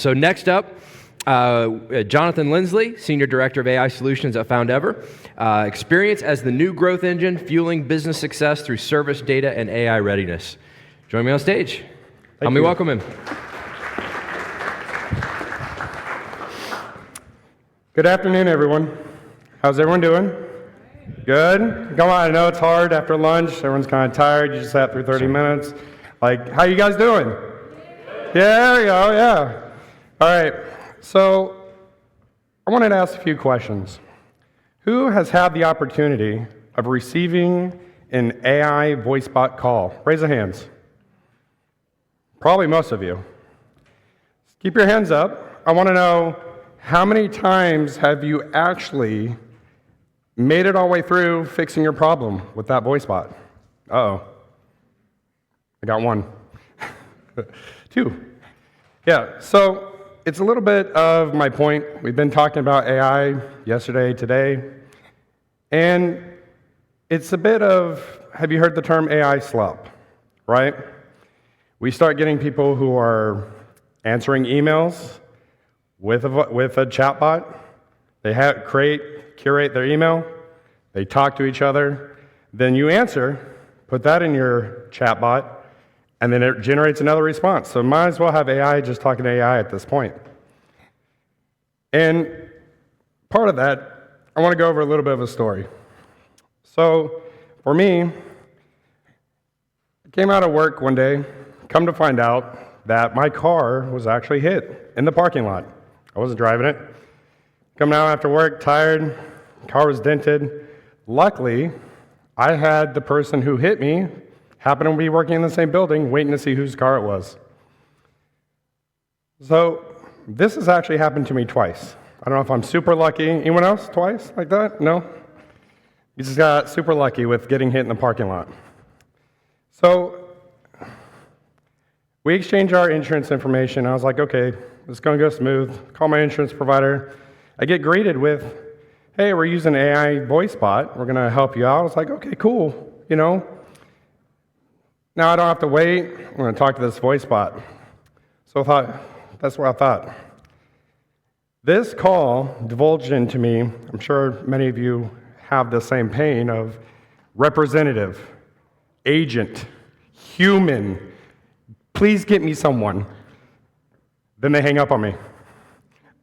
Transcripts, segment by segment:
So next up, Johnathan Lindsley, Senior Director of AI Solutions at FOUNDEVER. Experience as the new growth engine fueling business success through service, data, and AI readiness. Join me on stage. Help me welcome him. Good afternoon, everyone. How's everyone doing? Good? Come on, I know it's hard after lunch. Everyone's kind of tired. You just sat through 30 minutes. Like, how you guys doing? Yeah, there you go, yeah. All right, so I wanted to ask a few questions. Who has had the opportunity of receiving an AI voice bot call? Raise the hands. Probably most of you. Keep your hands up. I want to know, how many times have you actually made it all the way through fixing your problem with that voice bot? Uh-oh. I got one. Two. Yeah, so it's a little bit of my point. We've been talking about AI yesterday, today, and it's a bit of, have you heard the term AI slop, right? We start getting people who are answering emails with a chatbot. They curate their email, they talk to each other, then you answer, put that in your chatbot, and then it generates another response. So might as well have AI just talking to AI at this point. And part of that, I want to go over a little bit of a story. So for me, I came out of work one day, come to find out that my car was actually hit in the parking lot. I wasn't driving it. Coming out after work, tired, car was dented. Luckily, I had the person who hit me happened to be working in the same building, waiting to see whose car it was. So this has actually happened to me twice. I don't know if I'm super lucky. Anyone else twice like that? No? You just got super lucky with getting hit in the parking lot. So we exchanged our insurance information. I was like, okay, it's going to go smooth. Call my insurance provider. I get greeted with, hey, we're using AI voice bot. We're going to help you out. I was like, okay, cool, you know. Now I don't have to wait. I'm going to talk to this voice bot. So I thought, that's what I thought. This call divulged into me, I'm sure many of you have the same pain of representative, agent, human, please get me someone. Then they hang up on me.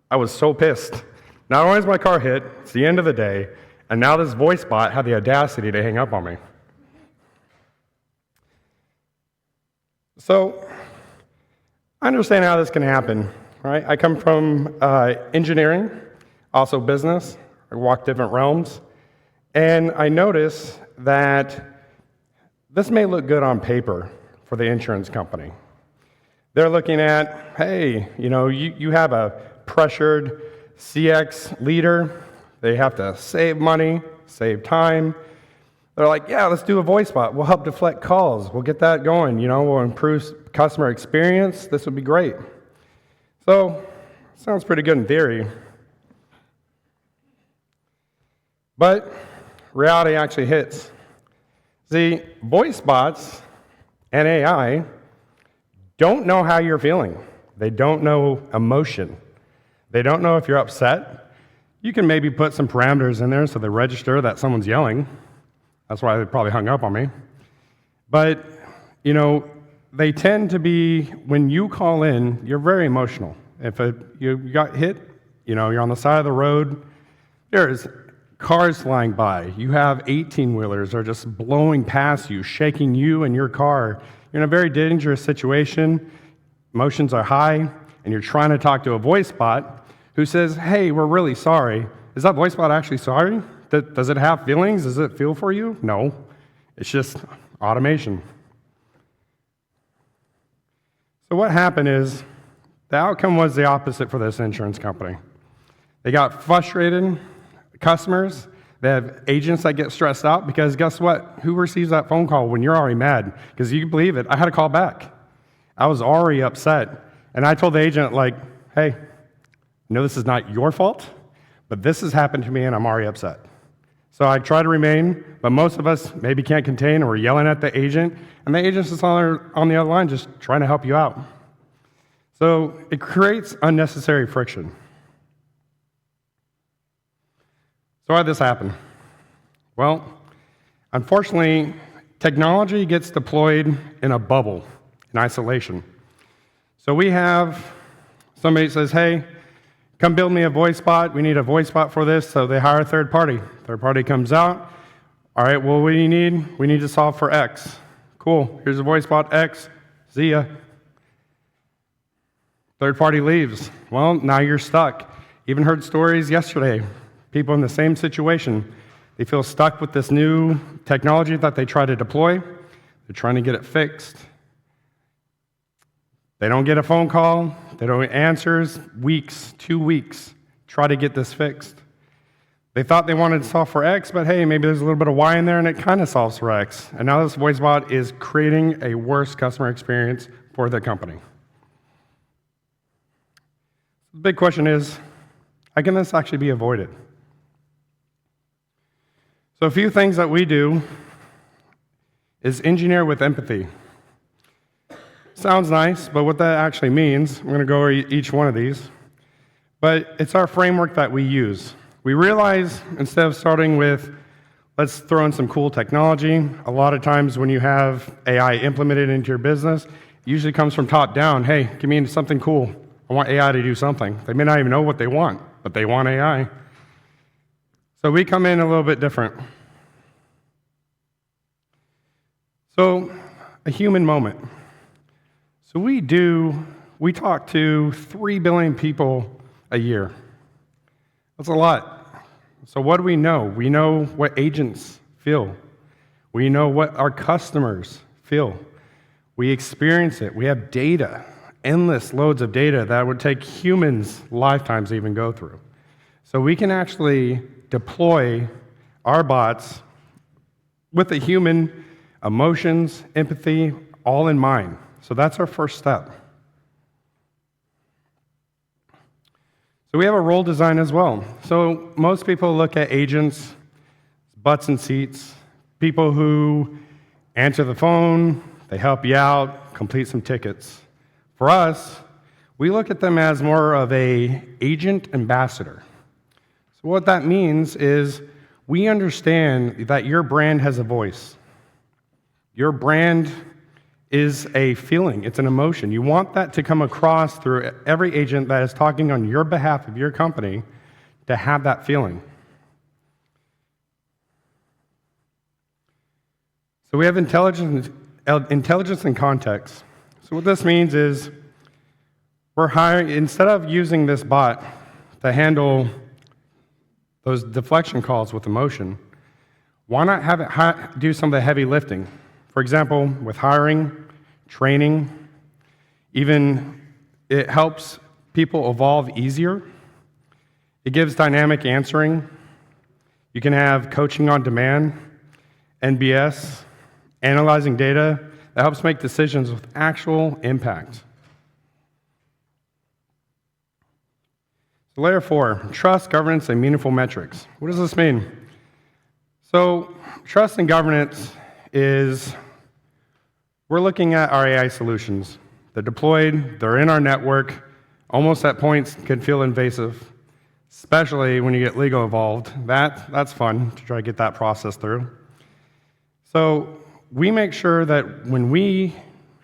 I was so pissed. Not only is my car hit, it's the end of the day, and now this voice bot had the audacity to hang up on me. So I understand how this can happen, right? I come from engineering, also business. I walk different realms, and I notice that this may look good on paper for the insurance company. They're looking at, hey, you know, you have a pressured CX leader. They have to save money, save time. They're like, yeah, let's do a voice bot. We'll help deflect calls. We'll get that going. You know, we'll improve customer experience. This would be great. So, sounds pretty good in theory. But reality actually hits. See, voice bots and AI don't know how you're feeling. They don't know emotion. They don't know if you're upset. You can maybe put some parameters in there so they register that someone's yelling. That's why they probably hung up on me. But, you know, they tend to be, when you call in, you're very emotional. If you got hit, you know, you're on the side of the road, there's cars flying by. You have 18-wheelers are just blowing past you, shaking you and your car. You're in a very dangerous situation. Emotions are high, and you're trying to talk to a voice bot who says, hey, we're really sorry. Is that voice bot actually sorry? Does it have feelings? Does it feel for you? No. It's just automation. So what happened is, the outcome was the opposite for this insurance company. They got frustrated customers. They have agents that get stressed out because guess what? Who receives that phone call when you're already mad? Because you believe it, I had to call back. I was already upset. And I told the agent, like, hey, I know this is not your fault, but this has happened to me and I'm already upset. So I try to remain, but most of us maybe can't contain, or we're yelling at the agent, and the agent's just on the other line just trying to help you out. So it creates unnecessary friction. So why did this happen? Well, unfortunately, technology gets deployed in a bubble, in isolation. So we have somebody says, hey, come build me a voice bot. We need a voice bot for this. So they hire a third party. Third party comes out. All right, well, what do you need? We need to solve for X. Cool, here's a voice bot X. See ya. Third party leaves. Well, now you're stuck. Even heard stories yesterday. People in the same situation. They feel stuck with this new technology that they try to deploy. They're trying to get it fixed. They don't get a phone call. They don't get answers. Weeks, 2 weeks, try to get this fixed. They thought they wanted to solve for X, but hey, maybe there's a little bit of Y in there and it kind of solves for X. And now this voice bot is creating a worse customer experience for the company. The big question is, how can this actually be avoided? So a few things that we do is engineer with empathy. Sounds nice, but what that actually means, I'm going to go over each one of these, but it's our framework that we use. We realize instead of starting with, let's throw in some cool technology, a lot of times when you have AI implemented into your business, it usually comes from top down. Hey, give me something cool. I want AI to do something. They may not even know what they want, but they want AI. So we come in a little bit different. So a human moment. So we talk to 3 billion people a year. That's a lot. So what do we know? We know what agents feel. We know what our customers feel. We experience it. We have data, endless loads of data that would take humans' lifetimes to even go through. So we can actually deploy our bots with the human emotions, empathy, all in mind. So that's our first step. So we have a role design as well. So most people look at agents, butts and seats, people who answer the phone, they help you out, complete some tickets. For us, we look at them as more of an agent ambassador. So what that means is we understand that your brand has a voice. Your brand is a feeling, it's an emotion. You want that to come across through every agent that is talking on your behalf of your company to have that feeling. So we have intelligence and context. So what this means is we're hiring, instead of using this bot to handle those deflection calls with emotion, why not have it do some of the heavy lifting? For example, with hiring, training, even it helps people evolve easier. It gives dynamic answering. You can have coaching on demand, NBS, analyzing data that helps make decisions with actual impact. So layer 4, trust, governance, and meaningful metrics. What does this mean? So trust and governance is we're looking at our AI solutions. They're deployed, they're in our network, almost at points can feel invasive, especially when you get legal involved. That's fun to try to get that process through. So we make sure that when we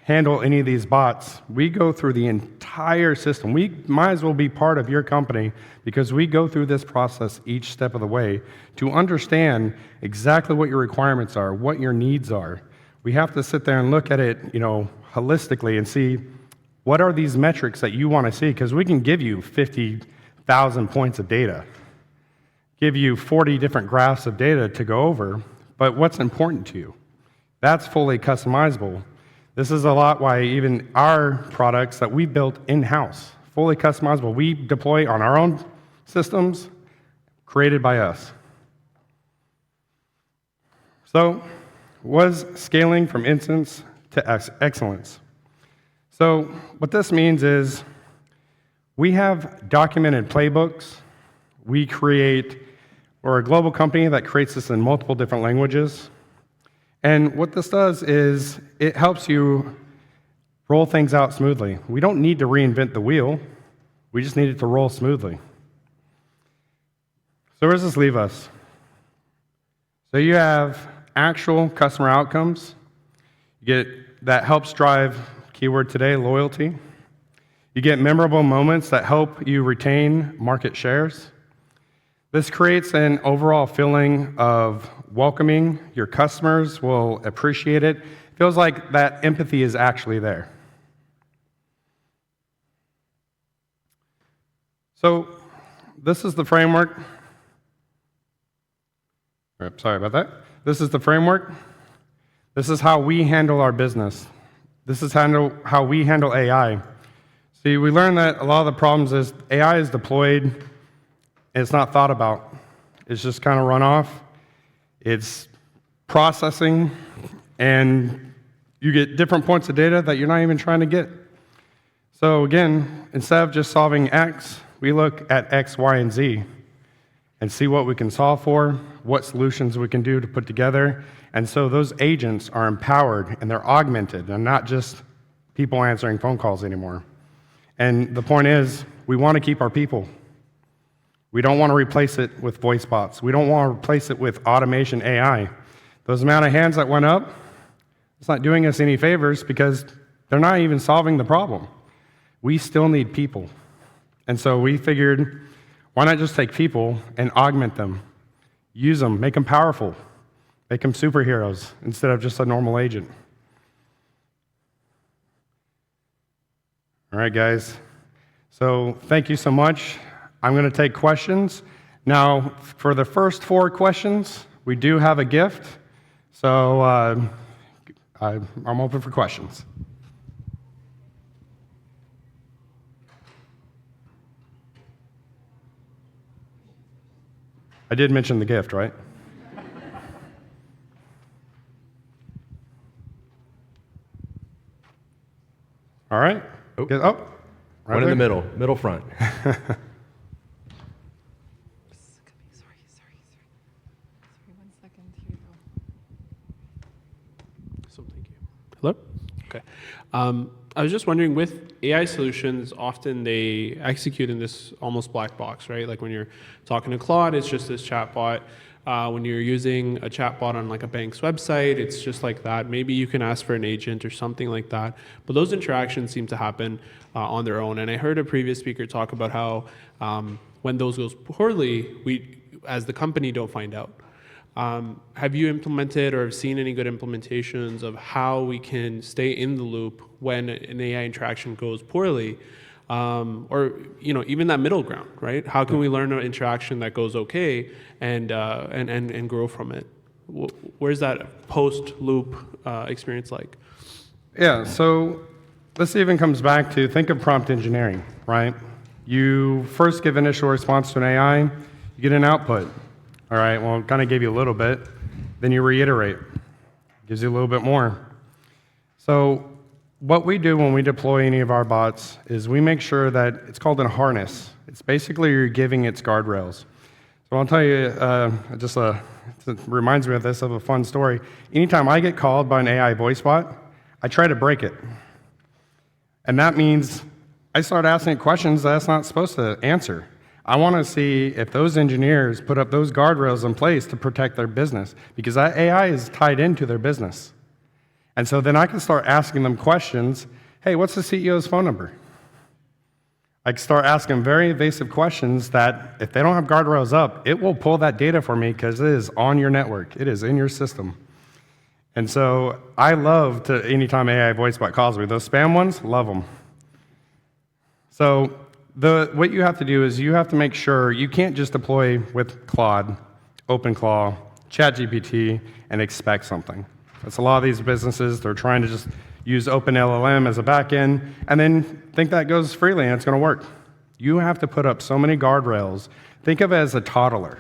handle any of these bots, we go through the entire system. We might as well be part of your company because we go through this process each step of the way to understand exactly what your requirements are, what your needs are. We have to sit there and look at it, holistically and see what are these metrics that you want to see, because we can give you 50,000 points of data, give you 40 different graphs of data to go over, but what's important to you? That's fully customizable. This is a lot why even our products that we built in-house, fully customizable, we deploy on our own systems created by us. So, was scaling from instance to excellence. So what this means is we have documented playbooks. We're a global company that creates this in multiple different languages. And what this does is it helps you roll things out smoothly. We don't need to reinvent the wheel. We just need it to roll smoothly. So where does this leave us? So you have actual customer outcomes. You get that helps drive, keyword today, loyalty. You get memorable moments that help you retain market shares. This creates an overall feeling of welcoming. Your customers will appreciate it. It feels like that empathy is actually there. So this is the framework. Sorry about that. This is the framework. This is how we handle our business. This is how we handle AI. See, we learned that a lot of the problems is AI is deployed and it's not thought about. It's just kind of run off. It's processing, and you get different points of data that you're not even trying to get. So again, instead of just solving X, we look at X, Y, and Z and see what we can solve for, what solutions we can do to put together. And so those agents are empowered and they're augmented and not just people answering phone calls anymore. And the point is, we want to keep our people. We don't want to replace it with voice bots. We don't want to replace it with automation AI. Those amount of hands that went up, it's not doing us any favors because they're not even solving the problem. We still need people. And so we figured, why not just take people and augment them, use them, make them powerful, make them superheroes instead of just a normal agent. All right, guys. So thank you so much. I'm going to take questions. Now, for the first 4 questions, we do have a gift. So I'm open for questions. I did mention the gift, right? All right. Oh, right one in the middle front. Sorry, 1 second. Here you go. So thank you. Hello? Okay. I was just wondering, with AI solutions, often they execute in this almost black box, right? Like when you're talking to Claude, it's just this chatbot. When you're using a chatbot on like a bank's website, it's just like that. Maybe you can ask for an agent or something like that. But those interactions seem to happen on their own. And I heard a previous speaker talk about how when those goes poorly, we, as the company, don't find out. Have you implemented or have seen any good implementations of how we can stay in the loop when an AI interaction goes poorly? Or even that middle ground, right? How can we learn an interaction that goes okay and grow from it? Where's that post-loop experience like? Yeah, so this even comes back to, think of prompt engineering, right? You first give initial response to an AI, you get an output. All right, well, it kind of gave you a little bit. Then you reiterate. Gives you a little bit more. So what we do when we deploy any of our bots is we make sure that it's called a harness. It's basically you're giving its guardrails. So I'll tell you, it reminds me of a fun story. Anytime I get called by an AI voice bot, I try to break it. And that means I start asking questions that's not supposed to answer. I want to see if those engineers put up those guardrails in place to protect their business, because that AI is tied into their business. And so then I can start asking them questions. Hey, what's the CEO's phone number? I can start asking very evasive questions that if they don't have guardrails up, it will pull that data for me because it is on your network. It is in your system. And so I love to, anytime AI voice bot calls me, those spam ones, love them. So what you have to do is you have to make sure you can't just deploy with Claude, OpenClaw, ChatGPT, and expect something. That's a lot of these businesses. They're trying to just use OpenLLM as a backend and then think that goes freely and it's going to work. You have to put up so many guardrails. Think of it as a toddler,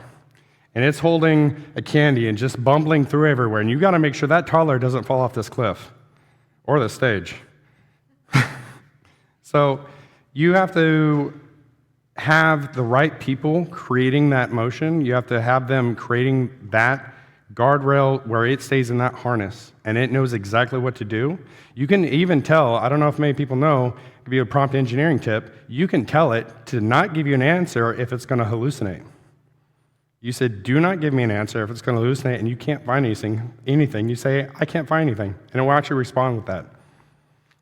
and it's holding a candy and just bumbling through everywhere, and you got to make sure that toddler doesn't fall off this cliff or the stage. So you have to have the right people creating that motion. You have to have them creating that guardrail where it stays in that harness and it knows exactly what to do. You can even tell, I don't know if many people know, give you a prompt engineering tip, you can tell it to not give you an answer if it's going to hallucinate. You said, do not give me an answer if it's going to hallucinate and you can't find anything. You say, I can't find anything, and it will actually respond with that.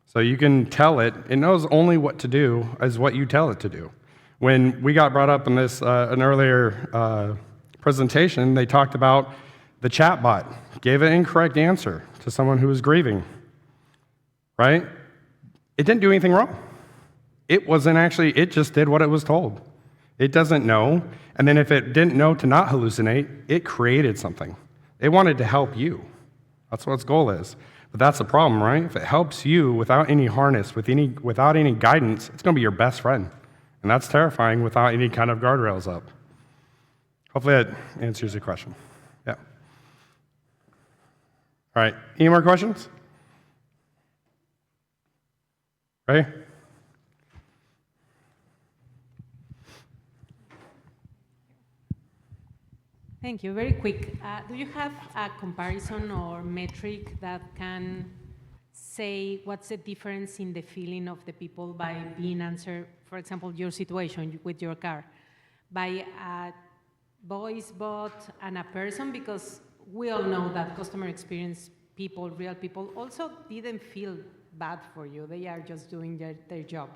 So you can tell it knows only what to do as what you tell it to do. When we got brought up in this, an earlier presentation, they talked about the chatbot gave an incorrect answer to someone who was grieving, right? It didn't do anything wrong. It just did what it was told. It doesn't know, and then if it didn't know to not hallucinate, it created something. It wanted to help you. That's what its goal is. But that's the problem, right? If it helps you without any harness, without any guidance, it's going to be your best friend. And that's terrifying without any kind of guardrails up. Hopefully that answers your question. Yeah. All right, any more questions? Ready? Thank you. Very quick. Do you have a comparison or metric that can say what's the difference in the feeling of the people by being answered, for example, your situation with your car, by a voice bot and a person? Because we all know that customer experience people, real people, also didn't feel bad for you. They are just doing their job.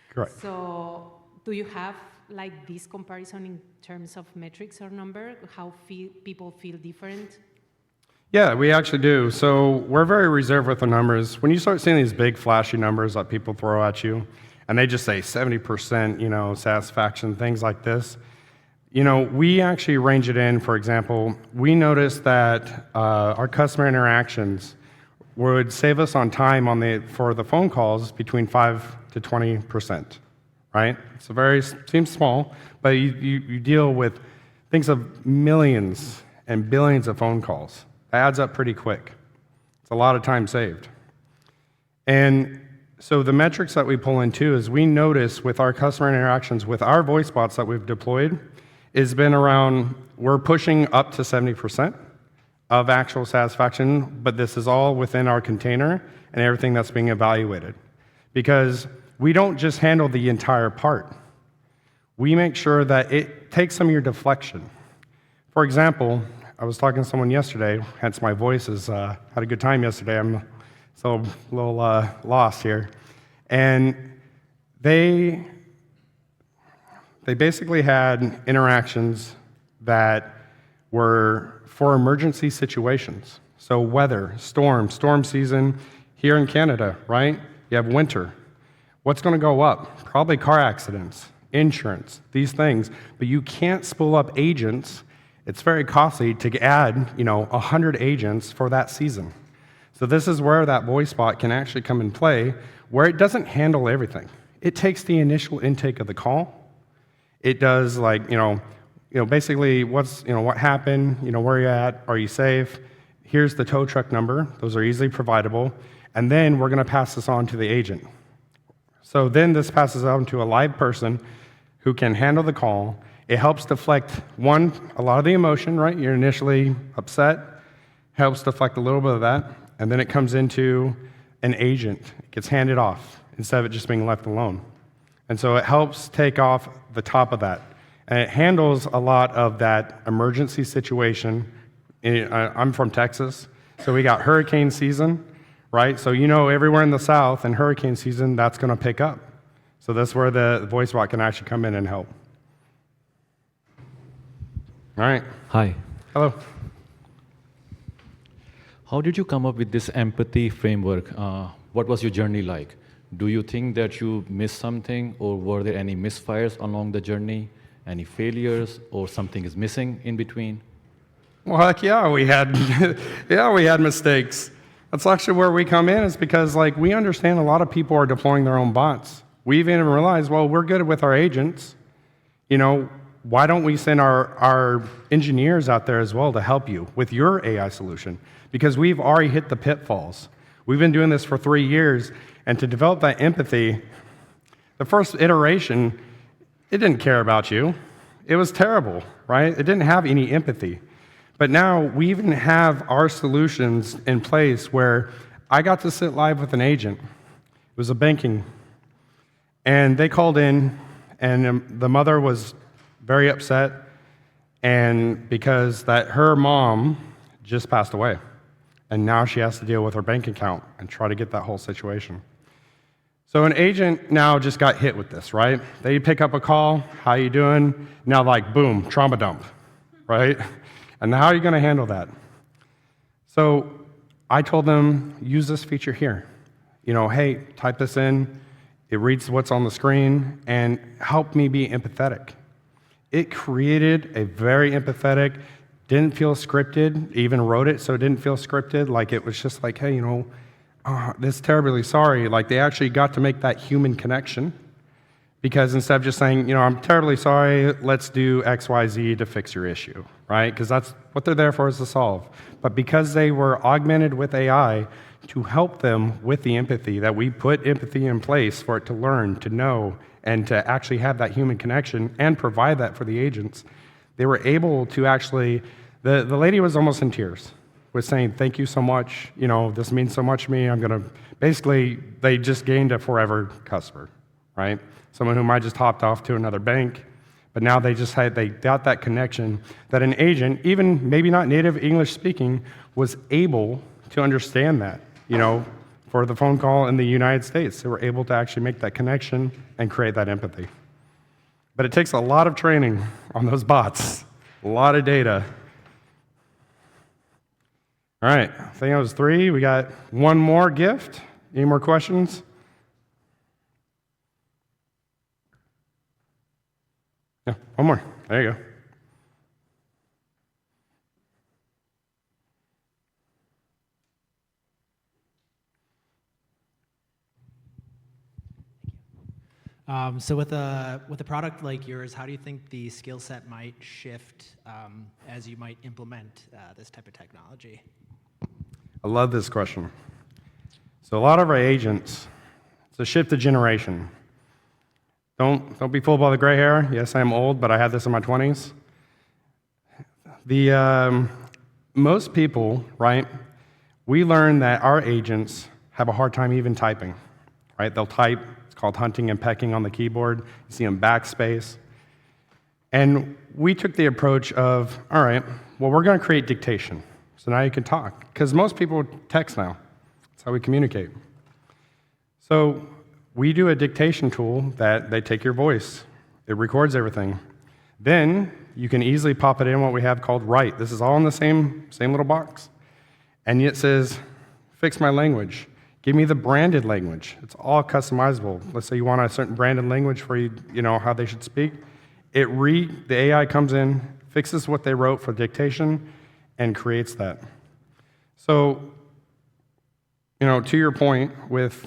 Correct. So do you have like this comparison in terms of metrics or number, how people feel different? Yeah, we actually do. So we're very reserved with the numbers. When you start seeing these big flashy numbers that people throw at you, and they just say 70%, satisfaction, things like this, we actually range it in. For example, we noticed that our customer interactions would save us on time for the phone calls between 5 to 20%, right? Seems small, but you deal with things of millions and billions of phone calls. That adds up pretty quick. It's a lot of time saved. And so the metrics that we pull into is we notice with our customer interactions with our voice bots that we've deployed, it's been around, we're pushing up to 70% of actual satisfaction, but this is all within our container and everything that's being evaluated. Because we don't just handle the entire part. We make sure that it takes some of your deflection. For example, I was talking to someone yesterday, hence my voice had a good time yesterday. I'm so a little lost here. And they basically had interactions that were for emergency situations. So weather, storm season here in Canada, right? You have winter. What's going to go up? Probably car accidents, insurance, these things. But you can't spool up agents. It's very costly to add, 100 agents for that season. So this is where that voice bot can actually come and play, where it doesn't handle everything. It takes the initial intake of the call. It does basically what happened, where you're at, are you safe? Here's the tow truck number. Those are easily providable. And then we're going to pass this on to the agent. So then this passes on to a live person who can handle the call. It helps deflect, a lot of the emotion, right? You're initially upset. Helps deflect a little bit of that. And then it comes into an agent. It gets handed off instead of it just being left alone. And so it helps take off the top of that. And it handles a lot of that emergency situation. I'm from Texas, so we got hurricane season, right? So everywhere in the South in hurricane season, that's going to pick up. So that's where the voice bot can actually come in and help. All right. Hi. Hello. How did you come up with this empathy framework? What was your journey like? Do you think that you missed something, or were there any misfires along the journey? Any failures, or something is missing in between? Well, heck yeah, we had mistakes. That's actually where we come in, is because we understand a lot of people are deploying their own bots. We've even realized, well, we're good with our agents. Why don't we send our engineers out there as well to help you with your AI solution? Because we've already hit the pitfalls. We've been doing this for 3 years, and to develop that empathy, the first iteration, it didn't care about you. It was terrible, right? It didn't have any empathy. But now we even have our solutions in place where I got to sit live with an agent. It was a banking. And they called in, and the mother was very upset, and because that her mom just passed away. And now she has to deal with her bank account and try to get that whole situation. So an agent now just got hit with this, right? They pick up a call, how you doing? Now like, boom, trauma dump, right? And how are you gonna handle that? So I told them, use this feature here. Hey, type this in, it reads what's on the screen, and help me be empathetic. It created a very empathetic, didn't feel scripted, even wrote it so it didn't feel scripted, like it was just like, hey, this terribly sorry. Like they actually got to make that human connection, because instead of just saying, I'm terribly sorry, let's do X, Y, Z to fix your issue, right? Because that's what they're there for, is to solve. But because they were augmented with AI to help them with the empathy, that we put empathy in place for it to learn, to know, and to actually have that human connection and provide that for the agents, they were able to actually, the lady was almost in tears, was saying, thank you so much, this means so much to me, basically, they just gained a forever customer, right? Someone who might just hopped off to another bank, but now they got that connection that an agent, even maybe not native English speaking, was able to understand that, for the phone call in the United States. They were able to actually make that connection and create that empathy. But it takes a lot of training on those bots, a lot of data. All right, I think that was 3. We got one more gift. Any more questions? Yeah, one more. There you go. So with a product like yours, how do you think the skill set might shift as you might implement this type of technology? I love this question. So a lot of our agents, it's a shift of generation. Don't be fooled by the gray hair. Yes, I am old, but I had this in my 20s. Most people, right, we learn that our agents have a hard time even typing, right? They'll type. It's called hunting and pecking on the keyboard. You see them backspace. And we took the approach of, all right, well, we're going to create dictation. So now you can talk. Because most people text now. That's how we communicate. So we do a dictation tool that they take your voice. It records everything. Then you can easily pop it in what we have called write. This is all in the same little box. And it says, fix my language. Give me the branded language. It's all customizable. Let's say you want a certain branded language for how they should speak. The AI comes in, fixes what they wrote for dictation, and creates that. So, to your point with,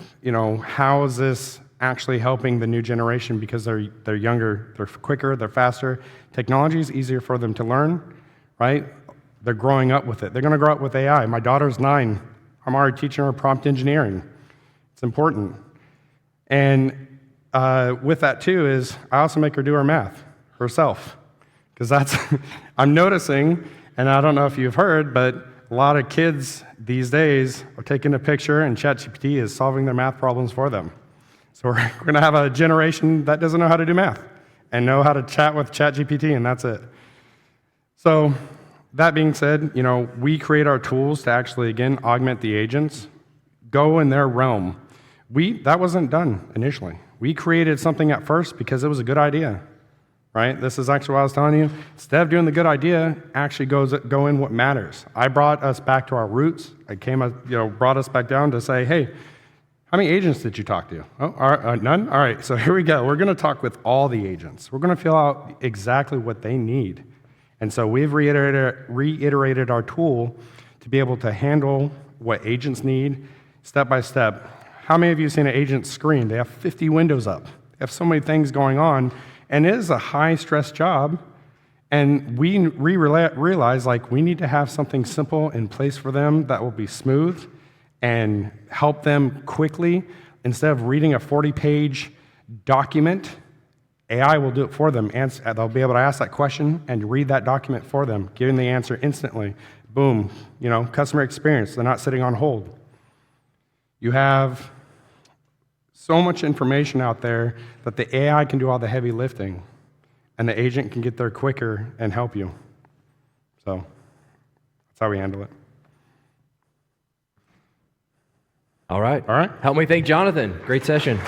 how is this actually helping the new generation, because they're younger, they're quicker, they're faster. Technology is easier for them to learn, right? They're growing up with it. They're going to grow up with AI. My daughter's 9. I'm already teaching her prompt engineering. It's important. And with that too is I also make her do her math herself, because I'm noticing, and I don't know if you've heard, but a lot of kids these days are taking a picture and ChatGPT is solving their math problems for them. So we're going to have a generation that doesn't know how to do math and know how to chat with ChatGPT, and that's it. So that being said, we create our tools to actually, again, augment the agents, go in their realm. That wasn't done initially. We created something at first because it was a good idea, right? This is actually what I was telling you. Instead of doing the good idea, actually go in what matters. I brought us back to our roots. I brought us back down to say, hey, how many agents did you talk to? Oh, all right, none? All right, so here we go. We're going to talk with all the agents. We're going to fill out exactly what they need. And so we've reiterated our tool to be able to handle what agents need step by step. How many of you have seen an agent's screen? They have 50 windows up. They have so many things going on, and it is a high-stress job. And we realize we need to have something simple in place for them that will be smooth and help them quickly. Instead of reading a 40-page document, AI will do it for them. They'll be able to ask that question and read that document for them, giving the answer instantly. Boom, customer experience. They're not sitting on hold. You have so much information out there that the AI can do all the heavy lifting, and the agent can get there quicker and help you. So that's how we handle it. All right. All right. Help me thank Johnathan. Great session.